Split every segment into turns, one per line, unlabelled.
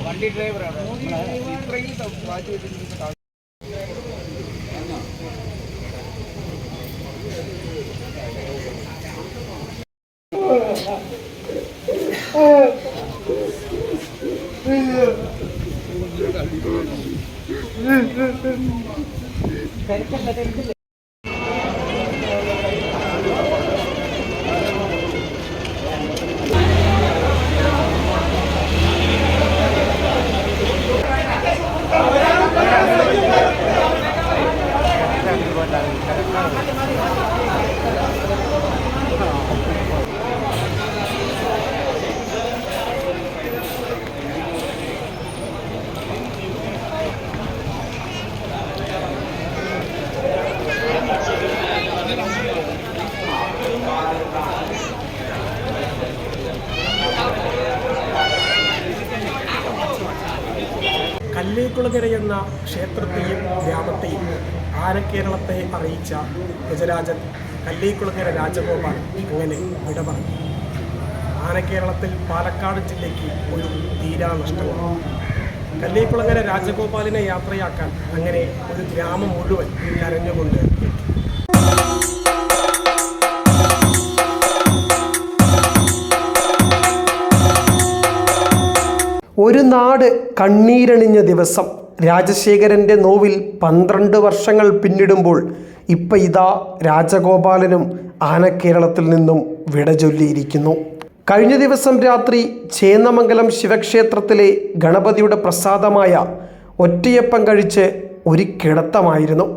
വണ്ടി ഡ്രൈവറാണ്.
കല്ലേക്കുളങ്ങര എന്ന ക്ഷേത്രത്തെയും ഗ്രാമത്തെയും ആനക്കേരളത്തെ അറിയിച്ച ഗജരാജൻ കല്ലേക്കുളങ്ങര രാജഗോപാൽ അങ്ങനെ വിട പറഞ്ഞു. ആനക്കേരളത്തിൽ പാലക്കാട് ജില്ലയ്ക്ക് ഒരു തീരാനഷ്ടമാണ്. കല്ലേക്കുളങ്ങര രാജഗോപാലിനെ യാത്രയാക്കാൻ അങ്ങനെ ഒരു ഗ്രാമം മുഴുവൻ കരഞ്ഞുകൊണ്ട് എത്തി. ഒരു നാട് കണ്ണീരണിഞ്ഞ ദിവസം. രാജശേഖരൻ്റെ നോവിൽ 12 വർഷങ്ങൾ പിന്നിടുമ്പോൾ ഇപ്പം ഇതാ രാജഗോപാലനും ആനക്കേരളത്തിൽ നിന്നും വിട ചൊല്ലിയിരിക്കുന്നു. കഴിഞ്ഞ ദിവസം രാത്രി ചേന്നമംഗലം ശിവക്ഷേത്രത്തിലെ ഗണപതിയുടെ പ്രസാദമായ ഒറ്റയപ്പം കഴിച്ച് ഒരു കിടത്തമായിരുന്നു.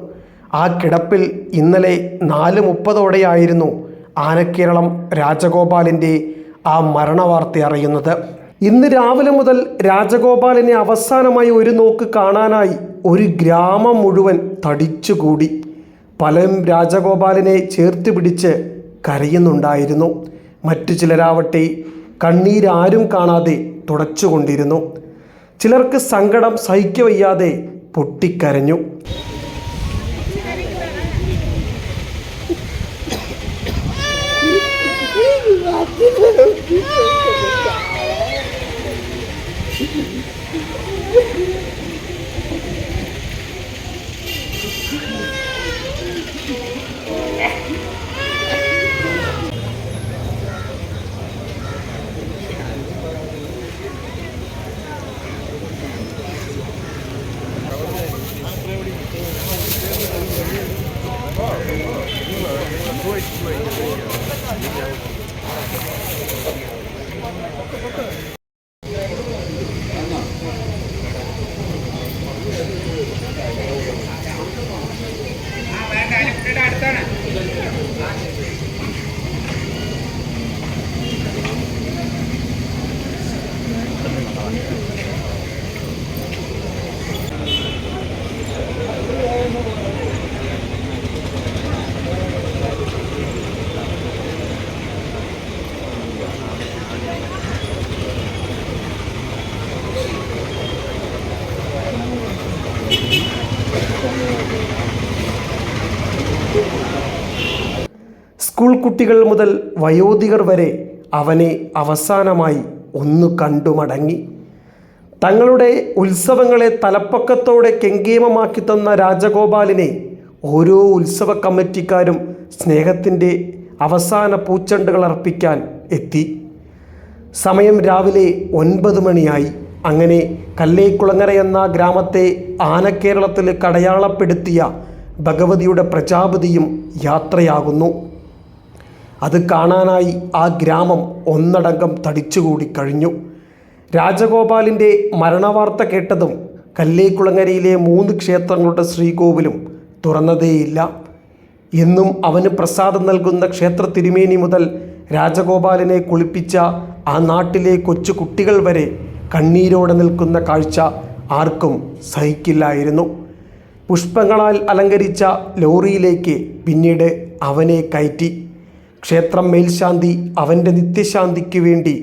ആ കിടപ്പിൽ ഇന്നലെ 4:30 ആനക്കേരളം രാജഗോപാലിൻ്റെ ആ മരണവാർത്ത അറിയുന്നത്. ഇന്ന് രാവിലെ മുതൽ രാജഗോപാലിനെ അവസാനമായി ഒരു നോക്ക് കാണാനായി ഒരു ഗ്രാമം മുഴുവൻ തടിച്ചുകൂടി. പലരും രാജഗോപാലിനെ ചേർത്ത് പിടിച്ച് കരയുന്നുണ്ടായിരുന്നു. മറ്റു ചിലരാവട്ടെ കണ്ണീരാരും കാണാതെ തുടച്ചുകൊണ്ടിരുന്നു. ചിലർക്ക് സങ്കടം സഹിക്കവയ്യാതെ പൊട്ടിക്കരഞ്ഞു. സ്കൂൾ കുട്ടികൾ മുതൽ വയോധികർ വരെ അവനെ അവസാനമായി ഒന്ന് കണ്ടുമടങ്ങി. തങ്ങളുടെ ഉത്സവങ്ങളെ തലപ്പക്കത്തോടെ കെങ്കേമമാക്കി തന്ന രാജഗോപാലിനെ ഓരോ ഉത്സവ കമ്മിറ്റിക്കാരും സ്നേഹത്തിൻ്റെ അവസാന പൂച്ചെണ്ടുകൾ അർപ്പിക്കാൻ എത്തി. സമയം രാവിലെ 9 മണിയായി. അങ്ങനെ കല്ലേക്കുളങ്ങര എന്ന ഗ്രാമത്തെ ആനക്കേരളത്തിൽ കടയാളപ്പെടുത്തിയ ഭഗവതിയുടെ പ്രജാപതിയും യാത്രയാകുന്നു. അത് കാണാനായി ആ ഗ്രാമം ഒന്നടങ്കം തടിച്ചുകൂടി കഴിഞ്ഞു. രാജഗോപാലിൻ്റെ മരണവാർത്ത കേട്ടതും കല്ലേക്കുളങ്ങരയിലെ 3 ക്ഷേത്രങ്ങളുടെ ശ്രീകോവിലും തുറന്നതേയില്ല. എന്നും അവന് പ്രസാദം നൽകുന്ന ക്ഷേത്ര തിരുമേനി മുതൽ രാജഗോപാലിനെ കുളിപ്പിച്ച ആ നാട്ടിലെ കൊച്ചു കുട്ടികൾ വരെ കണ്ണീരോടെ നിൽക്കുന്ന കാഴ്ച ആർക്കും സഹിക്കില്ലായിരുന്നു. പുഷ്പങ്ങളാൽ അലങ്കരിച്ച ലോറിയിലേക്ക് പിന്നീട് അവനെ കയറ്റി. ക്ഷേത്രം മേൽശാന്തി അവൻ്റെ നിത്യശാന്തിക്ക് വേണ്ടി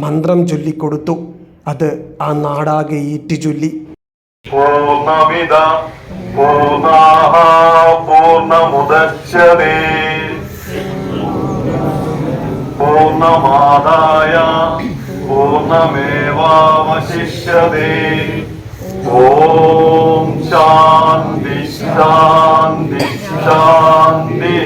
മന്ത്രം ചൊല്ലിക്കൊടുത്തു. അത് ആ നാടാകെ ഏറ്റുചൊല്ലി.
പൂർണ്ണമിദ പൂർണ്ണാഃ പൂർണ്ണമുദച്യതേ പൂർണ്ണമാദായ പൂർണ്ണമേവാവശിഷ്യതേ. ഓം ശാന്തി ശാന്തി ശാന്തി.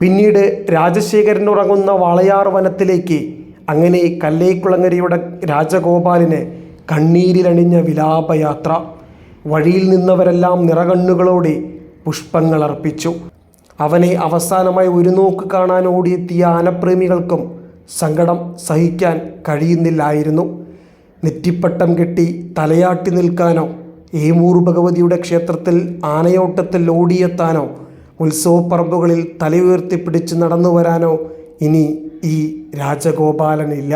പിന്നീട് രാജശേഖരൻ ഉറങ്ങുന്ന വാളയാർ വനത്തിലേക്ക്. അങ്ങനെ കല്ലേക്കുളങ്ങരയുടെ രാജഗോപാലിന് കണ്ണീരിലണിഞ്ഞ വിലാപയാത്ര. വഴിയിൽ നിന്നവരെല്ലാം നിറകണ്ണുകളോടെ പുഷ്പങ്ങൾ അർപ്പിച്ചു. അവനെ അവസാനമായി ഒരു നോക്ക് കാണാൻ ഓടിയെത്തിയ ആനപ്രേമികൾക്കും സങ്കടം സഹിക്കാൻ കഴിയുന്നില്ലായിരുന്നു. നെറ്റിപ്പട്ടം കെട്ടി തലയാട്ടി നിൽക്കാനോ, ഏമൂർ ഭഗവതിയുടെ ക്ഷേത്രത്തിൽ ആനയോട്ടത്തിൽ ഓടിയെത്താനോ, ഉത്സവപ്പറമ്പുകളിൽ തലയുയർത്തിപ്പിടിച്ച് നടന്നു വരാനോ ഇനി ഈ രാജഗോപാലനില്ല.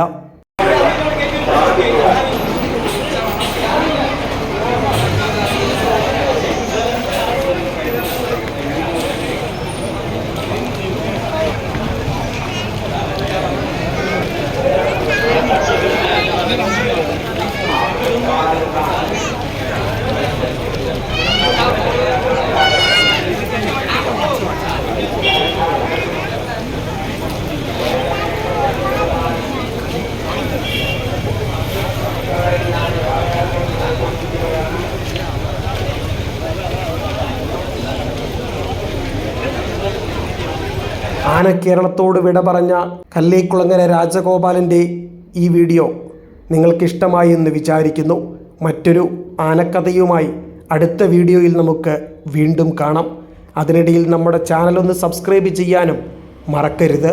ആനക്കേരളത്തോട് വിട പറഞ്ഞ കല്ലേക്കുളങ്ങര രാജഗോപാലൻ്റെ ഈ വീഡിയോ നിങ്ങൾക്കിഷ്ടമായി എന്ന് വിചാരിക്കുന്നു. മറ്റൊരു ആനക്കഥയുമായി അടുത്ത വീഡിയോയിൽ നമുക്ക് വീണ്ടും കാണാം. അതിനിടയിൽ നമ്മുടെ ചാനൽ ഒന്ന് സബ്സ്ക്രൈബ് ചെയ്യാനും മറക്കരുത്.